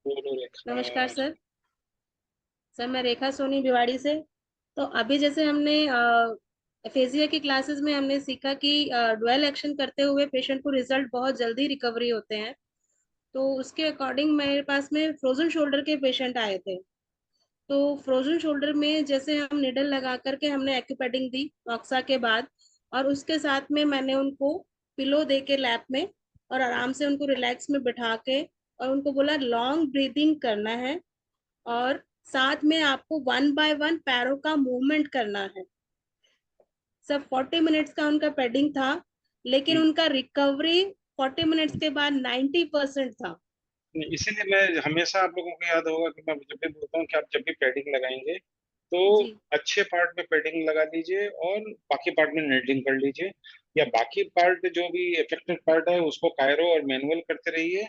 बोलो रेखा। नमस्कार sir. Sir मैं रेखा सोनी भिवाड़ी से। तो अभी जैसे हमने फेजिया की क्लासेस में हमने सीखा कि डुअल एक्शन करते हुए पेशेंट को रिजल्ट बहुत जल्दी रिकवरी होते हैं। तो उसके अकॉर्डिंग मेरे पास में फ्रोजन शोल्डर के पेशेंट आए थे। तो फ्रोजन शोल्डर में जैसे हम निडल लगा करके हमने एक्यूपेडिंग दी ऑक्सा के बाद, और उसके साथ में मैंने उनको पिलो दे के लैप में और आराम से उनको रिलैक्स में बिठा के और उनको बोला लॉन्ग ब्रीदिंग करना है, और साथ में आपको वन बाय वन पैरों का मूवमेंट करना है। सब 40 मिनट्स का उनका पेडिंग था, लेकिन हम्म, उनका रिकवरी 40 मिनट्स के बाद 90% था। इसीलिए मैं हमेशा आप लोगों को याद होगा कि मैं जब भी बोलता हूँ कि आप जब भी पैडिंग लगाएंगे तो जी अच्छे पार्ट में पैडिंग लगा लीजिए और बाकी पार्ट में नेडलिंग कर लीजिए, या बाकी पार्ट जो भी इफेक्टेड पार्ट है उसको कायरो और मैनुअल करते रहिए,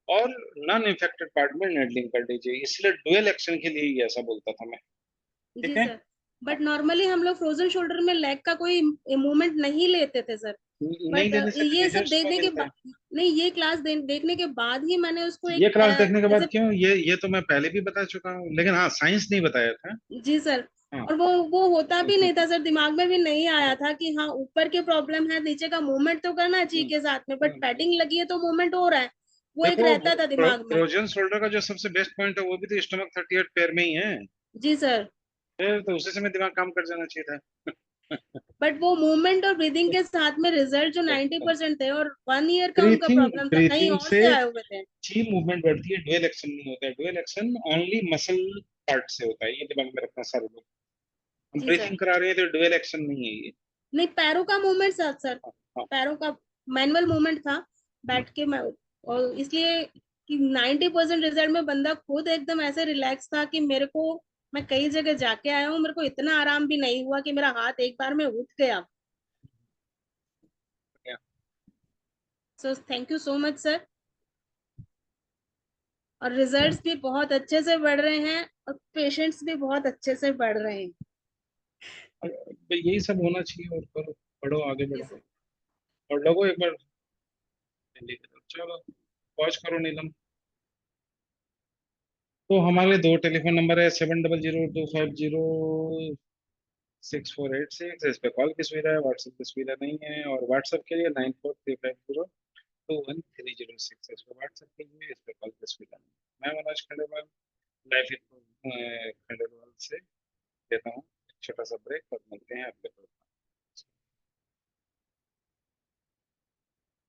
और नॉन इफेक्टेड पार्ट में नेडलिंग कर लीजिए। इसलिए डुअल एक्शन के लिए ही ऐसा बोलता था मैं। ठीक जी है। सर। बट नॉर्मली हम लोग फ्रोजन शोल्डर में लेग का कोई मूवमेंट नहीं लेते थे सर। नहीं बट लेने से भी ये सब रिजल्ट्स क्यों देखने के मिलते हैं? बाद, नहीं ये क्लास देखने के बाद ही मैंने उसको एक ये क्लास देखने के बाद ऐसे। क्यों? ये तो मैं पहले भी बता चुका हूँ, लेकिन हाँ, साइंस नहीं बताया था। जी सर। हाँ। और वो होता भी नहीं था सर, दिमाग में भी नहीं आया था कि हाँ ऊपर की प्रॉब्लम है, नीचे का मूवमेंट तो करना चाहिए के साथ में, बट पैडिंग लगी है तो मूवमेंट हो रहा है। वो एक देखो, रहता था दिमाग में। फ्रोजन शोल्डर का जो सबसे बेस्ट पॉइंट है वो भी तो स्टमक 38 पेयर में ही है। जी सर। फिर तो उसी समय दिमाग काम कर जाना चाहिए था। बट वो मूवमेंट और ब्रीदिंग के साथ में रिजल्ट जो 90% थे, और 1 ईयर का उनका ब्रीथिंग प्रॉब्लम था, कहीं ब्रीथिंग और से से आए हुए थे। ची मूवमेंट बढ़ती है, डुअल एक्शन नहीं होता है। Dual action only muscle part से होता है, ये दिमाग में रखना सारे लोग। हम जी सर। ब्रीथिंग करा रहे हैं तो डुअल एक्शन नहीं है ये। नहीं, पैरों का मूवमेंट था सर। हाँ, हाँ। पैरों का मैनुअल मूवमेंट था, हम्म, बैठ के मैं। और इसलिए कि 90% रिजल्ट में बंदा खुद एकदम ऐसे रिलैक्स था कि मेरे को, मैं कई जगह जाके आया हूँ, मेरे को इतना आराम भी नहीं हुआ कि मेरा हाथ एक बार में उठ गया। बढ़िया। So thank you so much sir. और रिजल्ट्स भी बहुत अच्छे से बढ़ रहे हैं, और पेशेंट्स भी बहुत अच्छे से बढ़ रहे हैं। तो यही सब होना चाहिए, और करो, बढ़ो, आगे जी बढ़ो। सर। और लगो एक बार दिल्ली की तरफ। चलो, पहुंच करो नीलम। तो हमारे दो टेलीफोन नंबर है, 7002506486। इस पे कॉल की सुविधा है, व्हाट्सएप की सुविधा नहीं है। और व्हाट्सएप के लिए 9435021306। इस पे व्हाट्सएप के लिए, इस पे कॉल की सुविधा नहीं है। मैं मनोज खंडेलवाल, लाइफ खंडेलवाल से देता हूँ एक छोटा सा ब्रेक, और मिलते हैं अगले